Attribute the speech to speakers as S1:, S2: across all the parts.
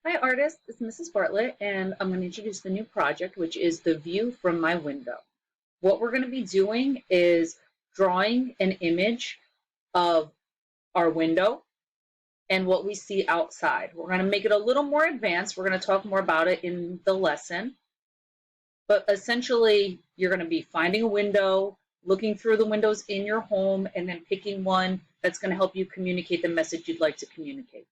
S1: Hi artists, it's Mrs. Bartlett and I'm going to introduce the new project, which is the view from my window. What we're going to be doing is drawing an image of our window and what we see outside. We're going to make it a little more advanced. We're going to talk more about it in the lesson. But essentially, you're going to be finding a window, looking through the windows in your home, and then picking one that's going to help you communicate the message you'd like to communicate.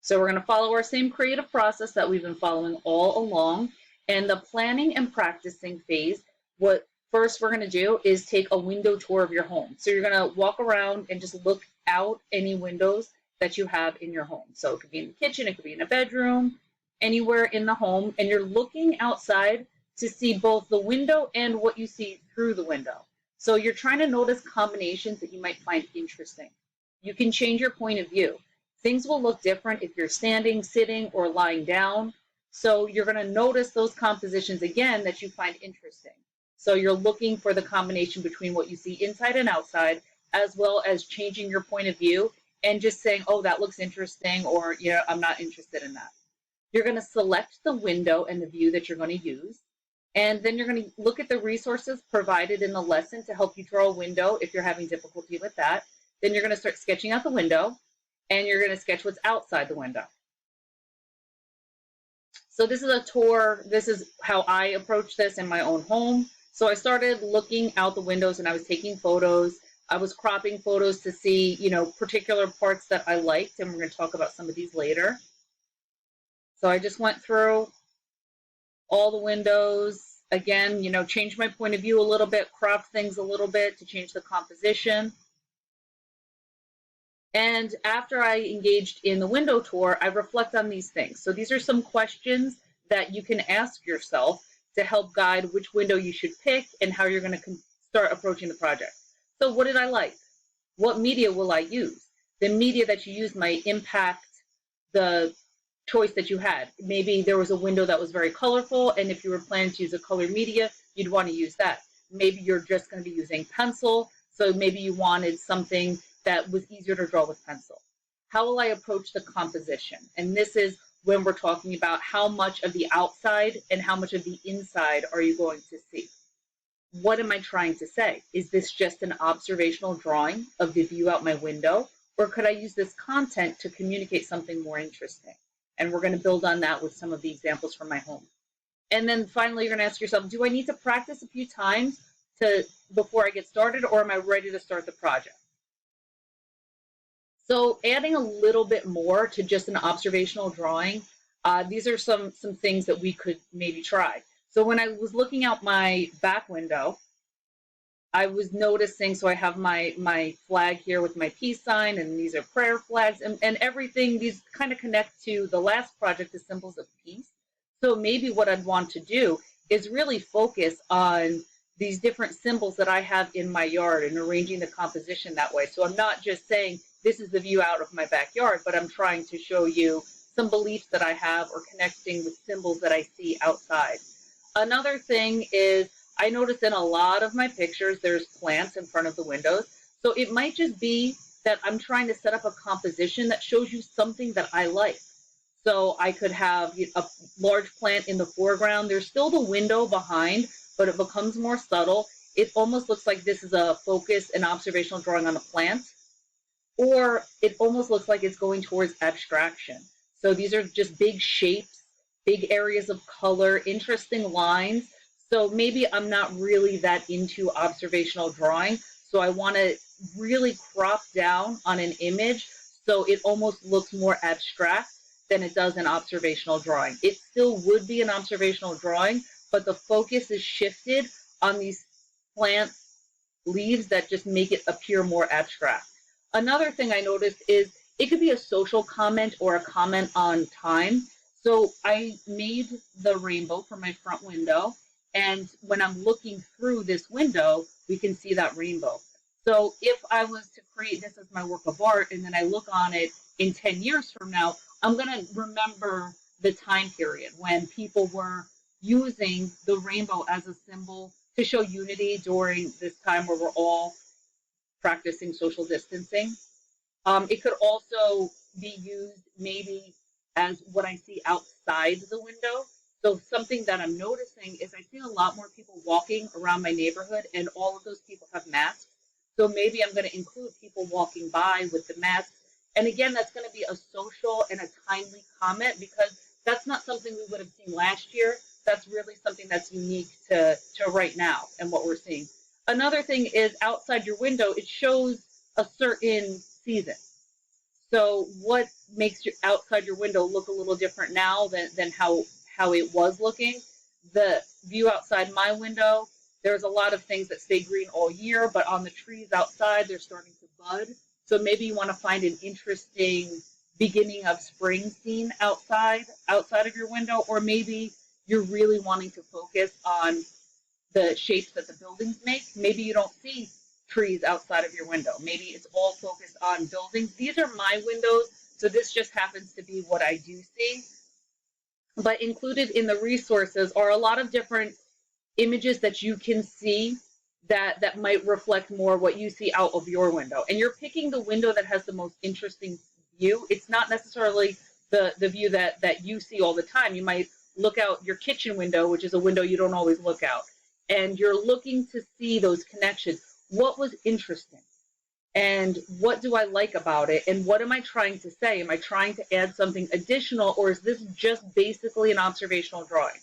S1: So we're going to follow our same creative process that we've been following all along. And the planning and practicing phase, what first we're going to do is take a window tour of your home. So you're going to walk around and just look out any windows that you have in your home. So it could be in the kitchen, it could be in a bedroom, anywhere in the home. And you're looking outside to see both the window and what you see through the window. So you're trying to notice combinations that you might find interesting. You can change your point of view. Things will look different if you're standing, sitting, or lying down. So you're going to notice those compositions again that you find interesting. So you're looking for the combination between what you see inside and outside, as well as changing your point of view and just saying, oh, that looks interesting, or, yeah, I'm not interested in that. You're going to select the window and the view that you're going to use. And then you're going to look at the resources provided in the lesson to help you draw a window if you're having difficulty with that. Then you're going to start sketching out the window. And you're going to sketch what's outside the window. So this is a tour. This is how I approach this in my own home. So I started looking out the windows and I was taking photos. I was cropping photos to see, particular parts that I liked, and we're going to talk about some of these later. So I just went through all the windows. Again, changed my point of view a little bit, cropped things a little bit to change the composition. And after I engaged in the window tour, I reflect on these things. So these are some questions that you can ask yourself to help guide which window you should pick and how you're going to start approaching the project. So what did I like? What media will I use? The media that you use might impact the choice that you had. Maybe there was a window that was very colorful, and if you were planning to use a color media, you'd want to use that. Maybe you're just going to be using pencil, so maybe you wanted something that was easier to draw with pencil. How will I approach the composition? And this is when we're talking about how much of the outside and how much of the inside are you going to see. What am I trying to say? Is this just an observational drawing of the view out my window? Or could I use this content to communicate something more interesting? And we're going to build on that with some of the examples from my home. And then finally, you're going to ask yourself, do I need to practice a few times before I get started, or am I ready to start the project? So adding a little bit more to just an observational drawing, these are some things that we could maybe try. So when I was looking out my back window, I was noticing, so I have my flag here with my peace sign, and these are prayer flags, and everything, these kind of connect to the last project, the symbols of peace. So maybe what I'd want to do is really focus on these different symbols that I have in my yard and arranging the composition that way. So I'm not just saying, this is the view out of my backyard, but I'm trying to show you some beliefs that I have or connecting with symbols that I see outside. Another thing is I notice in a lot of my pictures, there's plants in front of the windows. So it might just be that I'm trying to set up a composition that shows you something that I like. So I could have a large plant in the foreground. There's still the window behind, but it becomes more subtle. It almost looks like this is a focus and observational drawing on a plant. Or it almost looks like it's going towards abstraction. So these are just big shapes, big areas of color, interesting lines. So maybe I'm not really that into observational drawing. So I want to really crop down on an image so it almost looks more abstract than it does an observational drawing. It still would be an observational drawing, but the focus is shifted on these plant leaves that just make it appear more abstract. Another thing I noticed is it could be a social comment or a comment on time. So I made the rainbow for my front window, and when I'm looking through this window, we can see that rainbow. So if I was to create this as my work of art and then I look on it in 10 years from now, I'm going to remember the time period when people were using the rainbow as a symbol to show unity during this time where we're all practicing social distancing. It could also be used maybe as what I see outside the window. So something that I'm noticing is I see a lot more people walking around my neighborhood, and all of those people have masks. So maybe I'm going to include people walking by with the masks. And again, that's going to be a social and a timely comment because that's not something we would have seen last year. That's really something that's unique to right now and what we're seeing. Another thing is outside your window, it shows a certain season. So what makes you outside your window look a little different now than how it was looking? The view outside my window, there's a lot of things that stay green all year, but on the trees outside, they're starting to bud. So maybe you want to find an interesting beginning of spring scene outside of your window, or maybe you're really wanting to focus on the shapes that the buildings make. Maybe you don't see trees outside of your window. Maybe it's all focused on buildings. These are my windows, so this just happens to be what I do see. But included in the resources are a lot of different images that you can see that might reflect more what you see out of your window. And you're picking the window that has the most interesting view. It's not necessarily the view that you see all the time. You might look out your kitchen window, which is a window you don't always look out. And you're looking to see those connections. What was interesting? And what do I like about it? And what am I trying to say? Am I trying to add something additional, or is this just basically an observational drawing?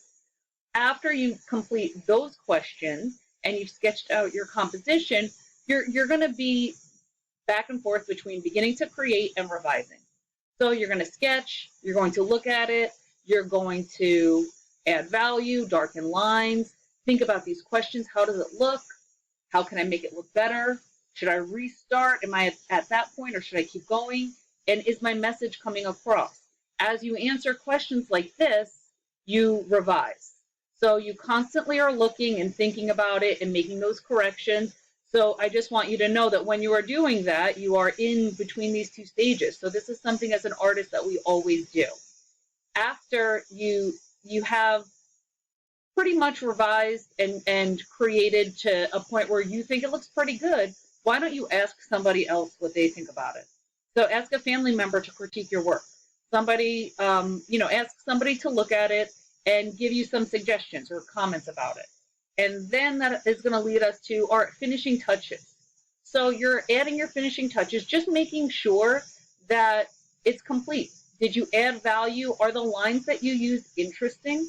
S1: After you complete those questions and you've sketched out your composition, you're going to be back and forth between beginning to create and revising. So you're going to sketch, you're going to look at it, you're going to add value, darken lines, think about these questions. How does it look? How can I make it look better? Should I restart? Am I at that point, or should I keep going? And is my message coming across? As you answer questions like this, you revise. So you constantly are looking and thinking about it and making those corrections. So I just want you to know that when you are doing that, you are in between these two stages. So this is something as an artist that we always do. After you have pretty much revised and created to a point where you think it looks pretty good, why don't you ask somebody else what they think about it? So ask a family member to critique your work. Somebody, ask somebody to look at it and give you some suggestions or comments about it. And then that is going to lead us to our finishing touches. So you're adding your finishing touches, just making sure that it's complete. Did you add value? Are the lines that you use interesting?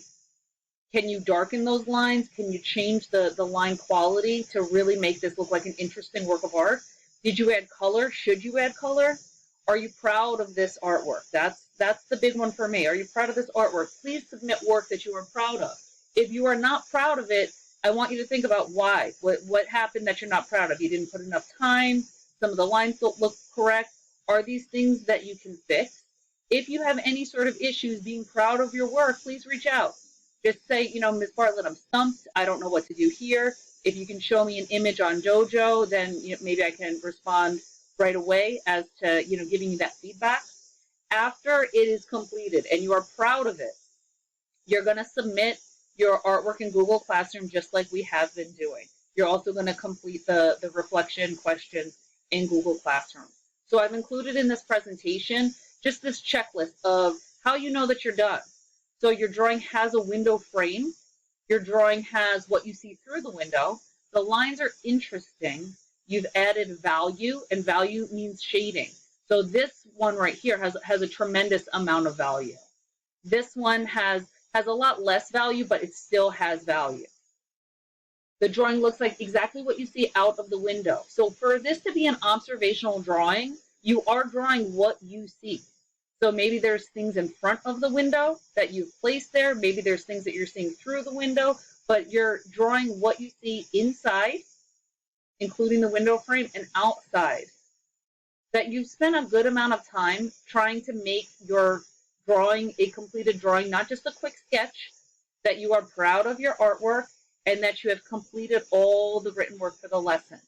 S1: Can you darken those lines? Can you change the line quality to really make this look like an interesting work of art? Did you add color? Should you add color? Are you proud of this artwork? That's the big one for me. Are you proud of this artwork? Please submit work that you are proud of. If you are not proud of it, I want you to think about why. What happened that you're not proud of? You didn't put enough time. Some of the lines don't look correct. Are these things that you can fix? If you have any sort of issues being proud of your work, please reach out. Just say, Ms. Bartlett, I'm stumped. I don't know what to do here. If you can show me an image on Dojo, then maybe I can respond right away as to, giving you that feedback. After it is completed and you are proud of it, you're going to submit your artwork in Google Classroom just like we have been doing. You're also going to complete the reflection questions in Google Classroom. So I've included in this presentation just this checklist of how you know that you're done. So your drawing has a window frame. Your drawing has what you see through the window. The lines are interesting. You've added value, and value means shading. So this one right here has a tremendous amount of value. This one has a lot less value, but it still has value. The drawing looks like exactly what you see out of the window. So for this to be an observational drawing, you are drawing what you see. So maybe there's things in front of the window that you've placed there. Maybe there's things that you're seeing through the window, but you're drawing what you see inside, including the window frame, and outside. That you've spent a good amount of time trying to make your drawing a completed drawing, not just a quick sketch, that you are proud of your artwork, and that you have completed all the written work for the lesson.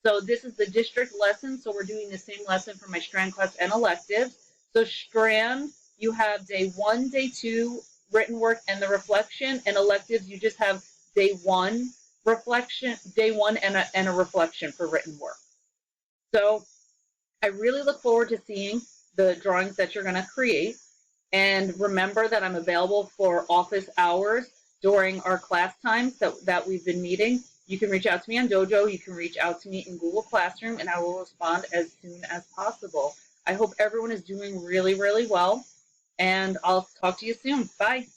S1: So this is the district lesson, so we're doing the same lesson for my Strand class and electives. So Strand, you have day 1, day 2 written work and the reflection, and electives, you just have day 1 reflection, day 1 and a reflection for written work. So I really look forward to seeing the drawings that you're going to create. And remember that I'm available for office hours during our class times that we've been meeting. You can reach out to me on Dojo. You can reach out to me in Google Classroom, and I will respond as soon as possible. I hope everyone is doing really, really well, and I'll talk to you soon. Bye.